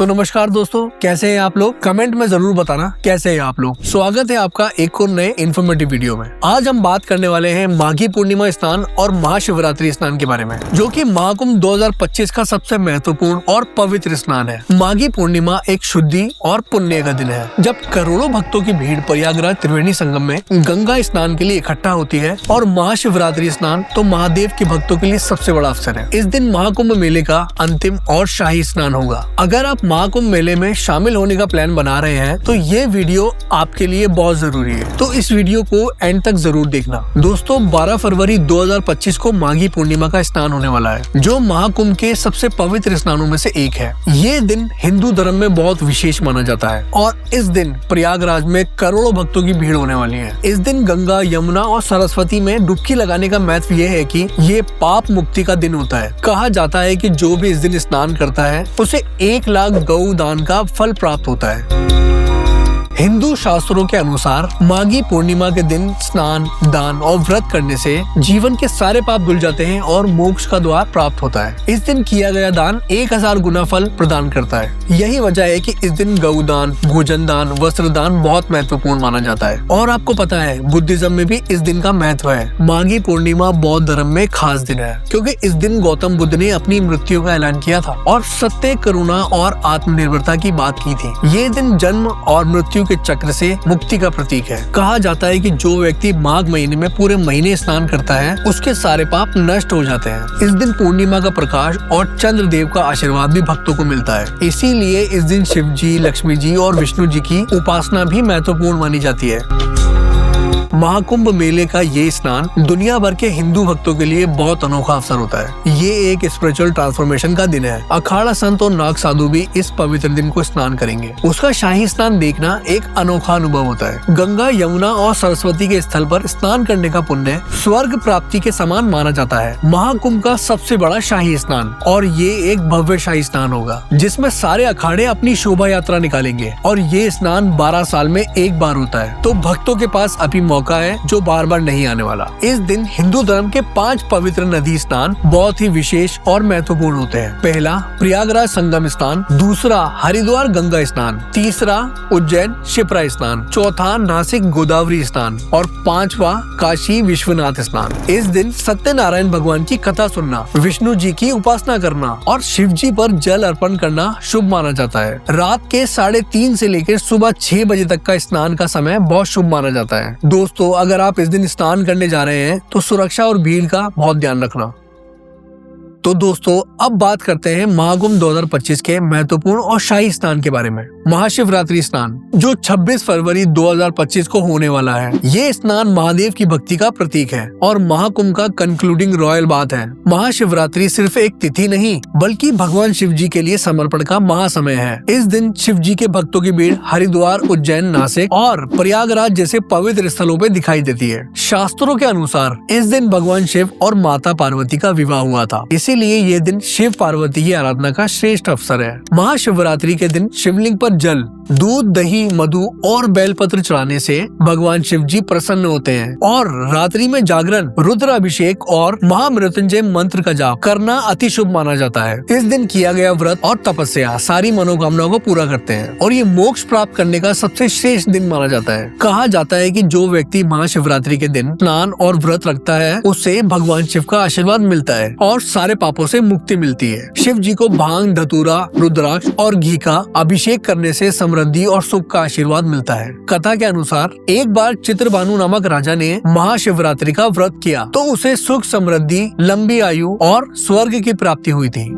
तो नमस्कार दोस्तों, कैसे हैं आप लोग? कमेंट में जरूर बताना कैसे हैं आप लोग। स्वागत है आपका एक और नए इन्फॉर्मेटिव वीडियो में। आज हम बात करने वाले हैं माघी पूर्णिमा स्नान और महाशिवरात्रि स्नान के बारे में, जो कि महाकुंभ 2025 का सबसे महत्वपूर्ण और पवित्र स्नान है। माघी पूर्णिमा एक शुद्धि और पुण्य का दिन है, जब करोड़ों भक्तों की भीड़ प्रयागराज त्रिवेणी संगम में गंगा स्नान के लिए इकट्ठा होती है। और महाशिवरात्रि स्नान तो महादेव के भक्तों के लिए सबसे बड़ा अवसर है। इस दिन महाकुंभ मेले का अंतिम और शाही स्नान होगा। अगर आप महाकुंभ मेले में शामिल होने का प्लान बना रहे हैं तो ये वीडियो आपके लिए बहुत जरूरी है, तो इस वीडियो को एंड तक जरूर देखना। दोस्तों, 12 फरवरी 2025 को माघी पूर्णिमा का स्नान होने वाला है, जो महाकुंभ के सबसे पवित्र स्नानों में से एक है। ये दिन हिंदू धर्म में बहुत विशेष माना जाता है और इस दिन प्रयागराज में करोड़ों भक्तों की भीड़ होने वाली है। इस दिन गंगा, यमुना और सरस्वती में डुबकी लगाने का महत्व ये है कि ये पाप मुक्ति का दिन होता है। कहा जाता है कि जो भी इस दिन स्नान करता है उसे 1 लाख गौ दान का फल प्राप्त होता है। हिंदू शास्त्रों के अनुसार माघी पूर्णिमा के दिन स्नान, दान और व्रत करने से जीवन के सारे पाप धुल जाते हैं और मोक्ष का द्वार प्राप्त होता है। इस दिन किया गया दान 1000 गुना फल प्रदान करता है। यही वजह है कि इस दिन गौदान, भोजन दान, वस्त्र दान बहुत महत्वपूर्ण माना जाता है। और आपको पता है, बुद्धिज्म में भी इस दिन का महत्व है। माघी पूर्णिमा बौद्ध धर्म में खास दिन है, क्योंकि इस दिन गौतम बुद्ध ने अपनी मृत्यु का ऐलान किया था और सत्य, करुणा और आत्मनिर्भरता की बात की थी। ये दिन जन्म और मृत्यु के चक्र से मुक्ति का प्रतीक है। कहा जाता है कि जो व्यक्ति माघ महीने में पूरे महीने स्नान करता है उसके सारे पाप नष्ट हो जाते हैं। इस दिन पूर्णिमा का प्रकाश और चंद्र देव का आशीर्वाद भी भक्तों को मिलता है। इसीलिए इस दिन शिव जी, लक्ष्मी जी और विष्णु जी की उपासना भी महत्वपूर्ण मानी जाती है। महाकुंभ मेले का ये स्नान दुनिया भर के हिंदू भक्तों के लिए बहुत अनोखा अवसर होता है। ये एक स्पिरिचुअल ट्रांसफॉर्मेशन का दिन है। अखाड़ा संत और नाग साधु भी इस पवित्र दिन को स्नान करेंगे। उसका शाही स्नान देखना एक अनोखा अनुभव होता है। गंगा, यमुना और सरस्वती के स्थल पर स्नान करने का पुण्य स्वर्ग प्राप्ति के समान माना जाता है। महाकुंभ का सबसे बड़ा शाही स्नान और ये एक भव्य शाही स्नान होगा, जिसमें सारे अखाड़े अपनी शोभा यात्रा निकालेंगे और ये स्नान 12 साल में एक बार होता है। तो भक्तों के पास अभी मौका है जो बार बार नहीं आने वाला। इस दिन हिंदू धर्म के 5 पवित्र नदी स्नान बहुत ही विशेष और महत्वपूर्ण होते हैं। पहला, प्रयागराज संगम स्नान। दूसरा, हरिद्वार गंगा स्नान। तीसरा, उज्जैन शिप्रा स्नान। चौथा, नासिक गोदावरी स्नान। और 5वां, काशी विश्वनाथ स्नान। इस दिन सत्यनारायण भगवान की कथा सुनना, विष्णु जी की उपासना करना और शिव जी पर जल अर्पण करना शुभ माना जाता है। रात के 3:30 से लेकर सुबह 6 बजे तक का स्नान का समय बहुत शुभ माना जाता है। दोस्तों, अगर आप इस दिन स्नान करने जा रहे हैं तो सुरक्षा और भीड़ का बहुत ध्यान रखना। तो दोस्तों, अब बात करते हैं महाकुंभ 2025 के महत्वपूर्ण और शाही स्नान के बारे में। महाशिवरात्रि स्नान, जो 26 फरवरी 2025 को होने वाला है। ये स्नान महादेव की भक्ति का प्रतीक है और महाकुंभ का कंक्लूडिंग रॉयल बात है। महाशिवरात्रि सिर्फ एक तिथि नहीं, बल्कि भगवान शिव जी के लिए समर्पण का महासमय है। इस दिन शिव जी के भक्तों की भीड़ हरिद्वार, उज्जैन, नासिक और प्रयागराज जैसे पवित्र स्थलों पे दिखाई देती है। शास्त्रों के अनुसार इस दिन भगवान शिव और माता पार्वती का विवाह हुआ था, इसीलिए ये दिन शिव पार्वती की आराधना का श्रेष्ठ अवसर है। महाशिवरात्रि के दिन शिवलिंग पर जल, दूध, दही, मधु और बेलपत्र चढ़ाने से भगवान शिव जी प्रसन्न होते हैं और रात्रि में जागरण, रुद्राभिषेक और महामृत्युंजय मंत्र का जाप करना अति शुभ माना जाता है। इस दिन किया गया व्रत और तपस्या सारी मनोकामनाओं को पूरा करते हैं और ये मोक्ष प्राप्त करने का सबसे श्रेष्ठ दिन माना जाता है। कहा जाता है कि जो व्यक्ति महाशिवरात्रि के दिन स्नान और व्रत रखता है उससे भगवान शिव का आशीर्वाद मिलता है और सारे पापों से मुक्ति मिलती है। शिव जी को भांग, धतूरा, रुद्राक्ष और घी का अभिषेक करने से समृद्धि और सुख का आशीर्वाद मिलता है। कथा के अनुसार एक बार चित्रभानु नामक राजा ने महाशिवरात्रि का व्रत किया तो उसे सुख, समृद्धि, लंबी आयु और स्वर्ग की प्राप्ति हुई थी।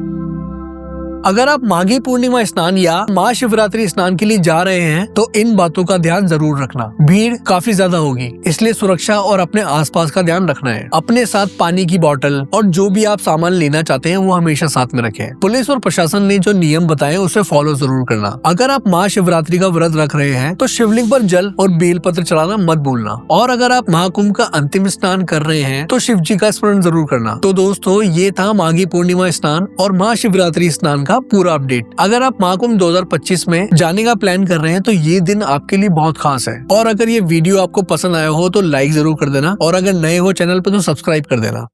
अगर आप माघी पूर्णिमा स्नान या महाशिवरात्रि स्नान के लिए जा रहे हैं तो इन बातों का ध्यान जरूर रखना। भीड़ काफी ज्यादा होगी, इसलिए सुरक्षा और अपने आसपास का ध्यान रखना है। अपने साथ पानी की बोतल और जो भी आप सामान लेना चाहते हैं वो हमेशा साथ में रखें। पुलिस और प्रशासन ने जो नियम बताए उसे फॉलो जरूर करना। अगर आप महाशिवरात्रि का व्रत रख रहे हैं तो शिवलिंग पर जल और बेलपत्र चढ़ाना मत भूलना। और अगर आप महाकुंभ का अंतिम स्नान कर रहे हैं तो शिव जी का स्मरण जरूर करना। तो दोस्तों, ये था माघी पूर्णिमा स्नान और महाशिवरात्रि स्नान का पूरा अपडेट। अगर आप महाकुंभ 2025 में जाने का प्लान कर रहे हैं तो ये दिन आपके लिए बहुत खास है। और अगर ये वीडियो आपको पसंद आया हो तो लाइक जरूर कर देना और अगर नए हो चैनल पे तो सब्सक्राइब कर देना।